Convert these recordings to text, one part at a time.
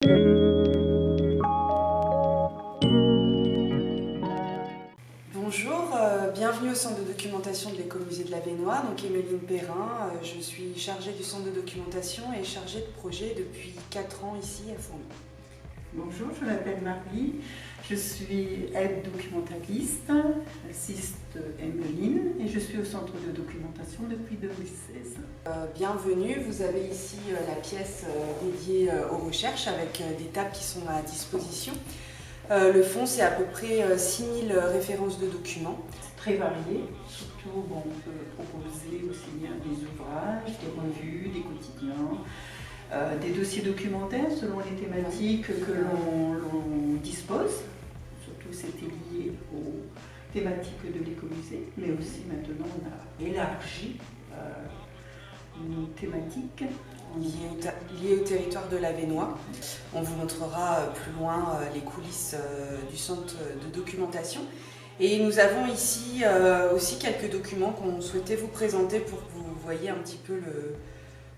Bonjour, bienvenue au centre de documentation de l'écomusée de l'Avesnois, donc Emeline Perrin. Je suis chargée du centre de documentation et chargée de projet depuis 4 ans ici à Fourmies. Bonjour, je m'appelle Marie, je suis aide documentaliste, assiste Emeline et je suis au centre de documentation depuis 2016. Bienvenue, vous avez ici la pièce dédiée aux recherches avec des tables qui sont à disposition. Le fond, c'est à peu près 6000 références de documents. C'est très varié, surtout on peut proposer aussi bien des ouvrages, des revues, des quotidiens, des dossiers documentaires selon les thématiques que l'on dispose. Surtout c'était lié aux thématiques de l'écomusée, mais aussi maintenant on a élargi nos thématiques liées au territoire de l'Avesnois. On vous montrera plus loin les coulisses du centre de documentation. Et nous avons ici aussi quelques documents qu'on souhaitait vous présenter pour que vous voyez un petit peu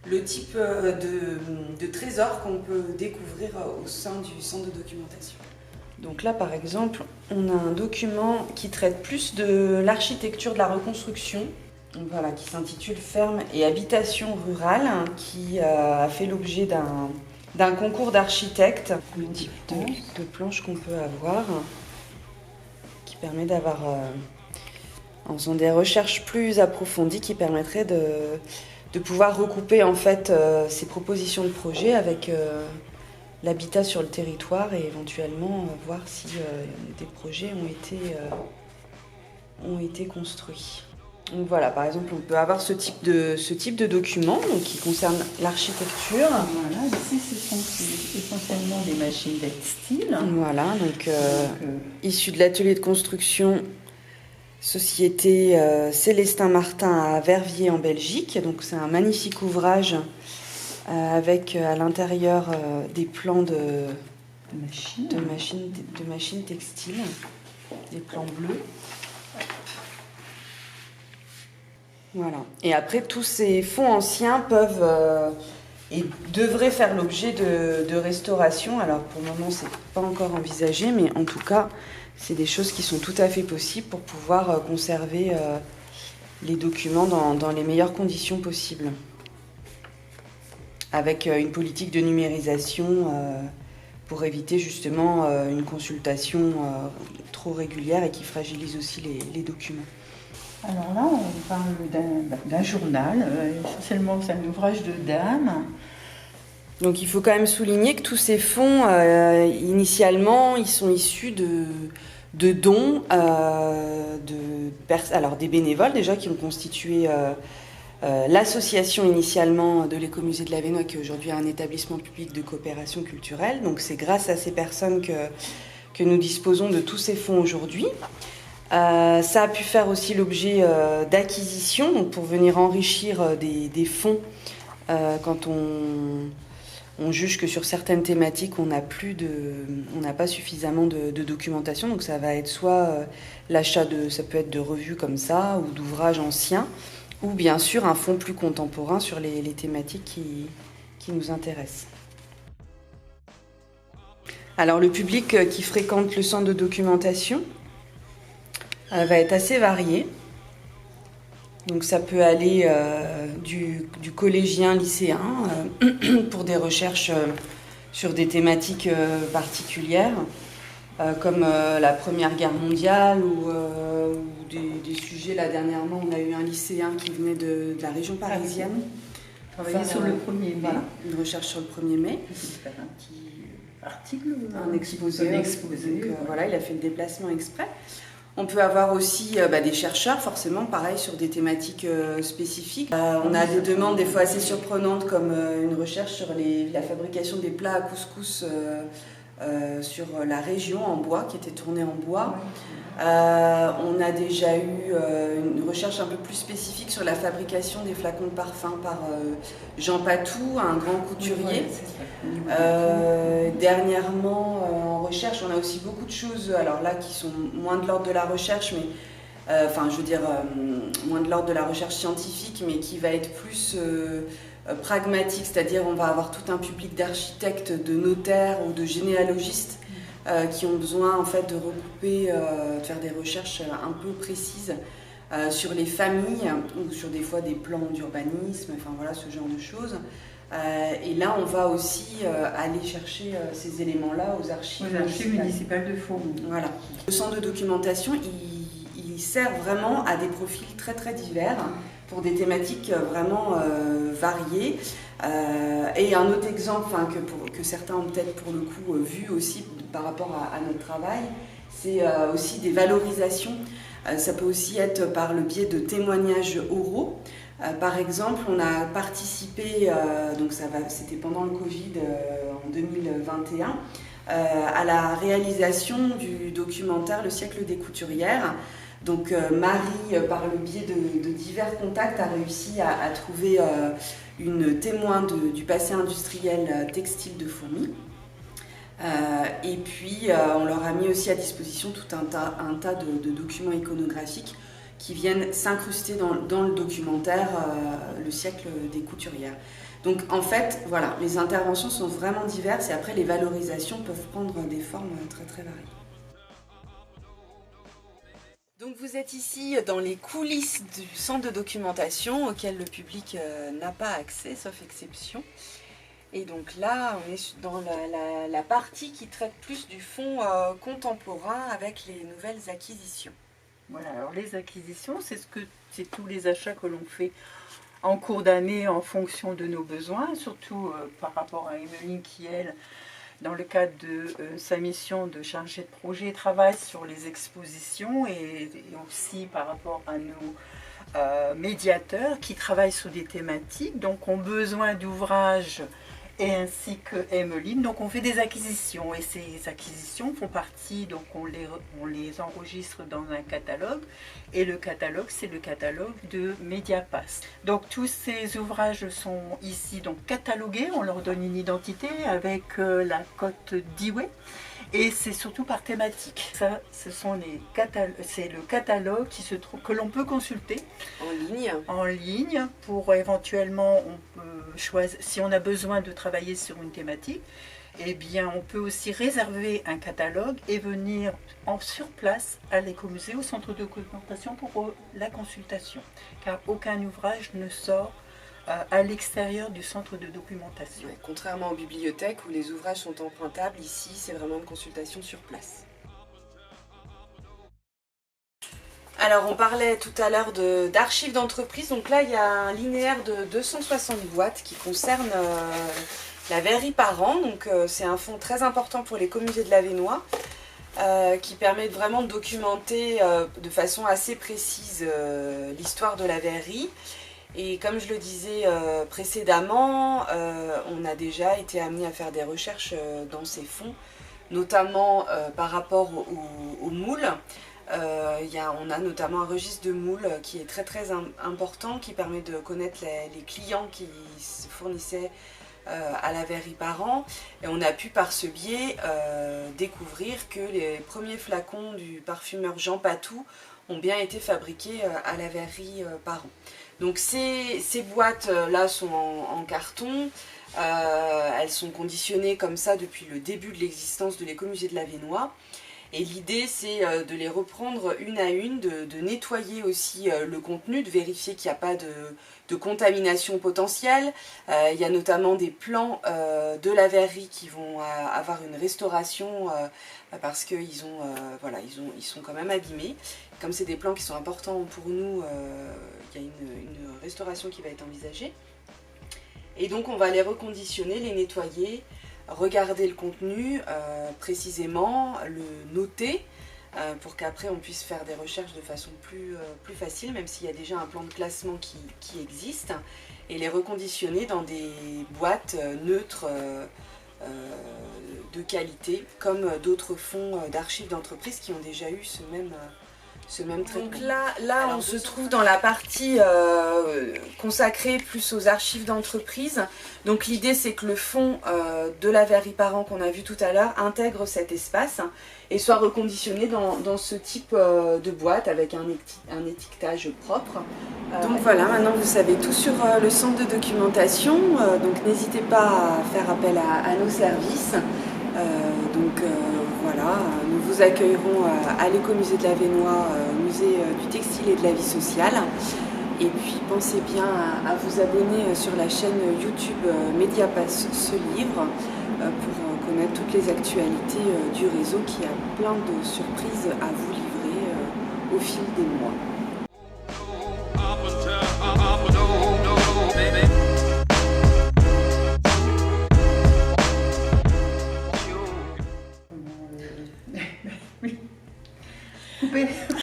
le type de trésor qu'on peut découvrir au sein du centre de documentation. Donc là, par exemple, on a un document qui traite plus de l'architecture de la reconstruction. Donc voilà, qui s'intitule Ferme et habitation rurale, qui a fait l'objet d'un concours d'architectes, le type de planche qu'on peut avoir, qui permet d'avoir, en faisant des recherches plus approfondies, qui permettraient de pouvoir recouper en fait ces propositions de projet avec l'habitat sur le territoire et éventuellement voir si des projets ont été construits. Donc voilà, par exemple, on peut avoir ce type de document donc, qui concerne l'architecture. Voilà, ici ce sont essentiellement des machines textiles. Voilà, donc issu de l'atelier de construction société Célestin Martin à Verviers en Belgique. Donc c'est un magnifique ouvrage avec à l'intérieur des plans de machines textiles, des plans bleus. Voilà. Et après, tous ces fonds anciens peuvent et devraient faire l'objet de restauration. Alors pour le moment, c'est pas encore envisagé, mais en tout cas, c'est des choses qui sont tout à fait possibles pour pouvoir conserver les documents dans les meilleures conditions possibles. Avec une politique de numérisation pour éviter justement une consultation trop régulière et qui fragilise aussi les documents. Alors là, on parle d'un journal, essentiellement c'est un ouvrage de dames. Donc il faut quand même souligner que tous ces fonds, initialement, ils sont issus de dons alors des bénévoles déjà qui ont constitué l'association initialement de l'écomusée de l'Avesnois, qui aujourd'hui est un établissement public de coopération culturelle. Donc c'est grâce à ces personnes que nous disposons de tous ces fonds aujourd'hui. Ça a pu faire aussi l'objet d'acquisitions, donc pour venir enrichir des fonds quand on juge que sur certaines thématiques on n'a pas suffisamment de documentation. Donc ça va être soit l'achat ça peut être de revues comme ça ou d'ouvrages anciens, ou bien sûr un fonds plus contemporain sur les thématiques qui nous intéressent. Alors le public qui fréquente le centre de documentation va être assez varié. Donc ça peut aller du collégien, lycéen, pour des recherches sur des thématiques particulières, comme la Première Guerre mondiale ou des sujets. Là dernièrement, on a eu un lycéen qui venait de la région parisienne. Travailler sur le 1er mai. Voilà, une recherche sur le 1er mai. Faire un petit article, un exposé. Donc, voilà, il a fait le déplacement exprès. On peut avoir aussi des chercheurs, forcément, pareil, sur des thématiques spécifiques. On a des demandes des fois assez surprenantes, comme une recherche sur la fabrication des plats à couscous sur la région en bois, qui était tournée en bois. On a déjà eu une recherche un peu plus spécifique sur la fabrication des flacons de parfum par Jean Patou, un grand couturier. Dernièrement, en recherche, on a aussi beaucoup de choses, alors là, qui sont moins de l'ordre de la recherche, mais moins de l'ordre de la recherche scientifique, mais qui va être plus pragmatique, c'est-à-dire on va avoir tout un public d'architectes, de notaires ou de généalogistes qui ont besoin en fait de regrouper, de faire des recherches un peu précises sur les familles ou sur des fois des plans d'urbanisme, enfin voilà ce genre de choses. Et là on va aussi aller chercher ces éléments-là aux archives municipales de Fourmont. Voilà. Le centre de documentation il sert vraiment à des profils très très divers pour des thématiques vraiment variées. Et un autre exemple que certains ont peut-être pour le coup vu aussi par rapport à notre travail, c'est aussi des valorisations. Ça peut aussi être par le biais de témoignages oraux. Par exemple, on a participé, donc c'était pendant le Covid en 2021, à la réalisation du documentaire Le siècle des couturières. Donc Marie, par le biais de divers contacts, a réussi à trouver une témoin du passé industriel textile de Fourmies. Et puis on leur a mis aussi à disposition tout un tas de documents iconographiques qui viennent s'incruster dans le documentaire Le siècle des couturières. Donc en fait, voilà, les interventions sont vraiment diverses et après les valorisations peuvent prendre des formes très très variées. Donc vous êtes ici dans les coulisses du centre de documentation auquel le public n'a pas accès, sauf exception. Et donc là, on est dans la partie qui traite plus du fonds contemporain avec les nouvelles acquisitions. Voilà, alors les acquisitions, c'est tous les achats que l'on fait en cours d'année en fonction de nos besoins, surtout par rapport à Emeline qui, elle, dans le cadre de sa mission de chargée de projet, travaille sur les expositions et aussi par rapport à nos médiateurs qui travaillent sur des thématiques, donc ont besoin d'ouvrages et ainsi que Emeline. Donc on fait des acquisitions et ces acquisitions font partie, donc on les enregistre dans un catalogue et le catalogue c'est le catalogue de Mediapass. Donc tous ces ouvrages sont ici donc catalogués, on leur donne une identité avec la cote d'IWE et c'est surtout par thématique. Ça, c'est le catalogue qui se trouve, que l'on peut consulter en ligne pour éventuellement, on peut choisir, si on a besoin de travailler sur une thématique, eh bien on peut aussi réserver un catalogue et venir sur place à l'écomusée, au centre de documentation pour la consultation, car aucun ouvrage ne sort à l'extérieur du centre de documentation. Ouais, contrairement aux bibliothèques où les ouvrages sont empruntables, ici c'est vraiment une consultation sur place. Alors on parlait tout à l'heure d'archives d'entreprise, donc là il y a un linéaire de 260 boîtes qui concerne la verrerie par an, donc c'est un fonds très important pour l'écomusée de l'Avesnois qui permet vraiment de documenter de façon assez précise l'histoire de la verrerie. Et comme je le disais précédemment, on a déjà été amené à faire des recherches dans ces fonds, notamment par rapport aux moules. On a notamment un registre de moules qui est très très important, qui permet de connaître les clients qui se fournissaient à la verrerie par an. Et on a pu par ce biais découvrir que les premiers flacons du parfumeur Jean Patou ont bien été fabriqués à la verrerie par an. Donc ces boîtes-là sont en carton, elles sont conditionnées comme ça depuis le début de l'existence de l'écomusée de l'Avesnois. Et l'idée c'est de les reprendre une à une, de nettoyer aussi le contenu, de vérifier qu'il n'y a pas de contamination potentielle. Il y a notamment des plans de la verrerie qui vont avoir une restauration parce qu'ils sont quand même abîmés. Comme c'est des plans qui sont importants pour nous, il y a une restauration qui va être envisagée. Et donc on va les reconditionner, les nettoyer, regarder le contenu précisément, le noter pour qu'après on puisse faire des recherches de façon plus facile, même s'il y a déjà un plan de classement qui existe, et les reconditionner dans des boîtes neutres de qualité, comme d'autres fonds d'archives d'entreprise qui ont déjà eu ce même traitement. Donc là on se trouve dans la partie consacrée plus aux archives d'entreprise. Donc l'idée c'est que le fond de la verrerie Parent qu'on a vu tout à l'heure intègre cet espace et soit reconditionné dans ce type de boîte avec un étiquetage propre. Donc voilà, maintenant vous savez tout sur le centre de documentation, donc n'hésitez pas à faire appel à nos services. Voilà, nous vous accueillerons à l'Écomusée de l'Avesnois, au musée du textile et de la vie sociale. Et puis pensez bien à vous abonner sur la chaîne YouTube Mediapass ce livre pour connaître toutes les actualités du réseau qui a plein de surprises à vous livrer au fil des mois.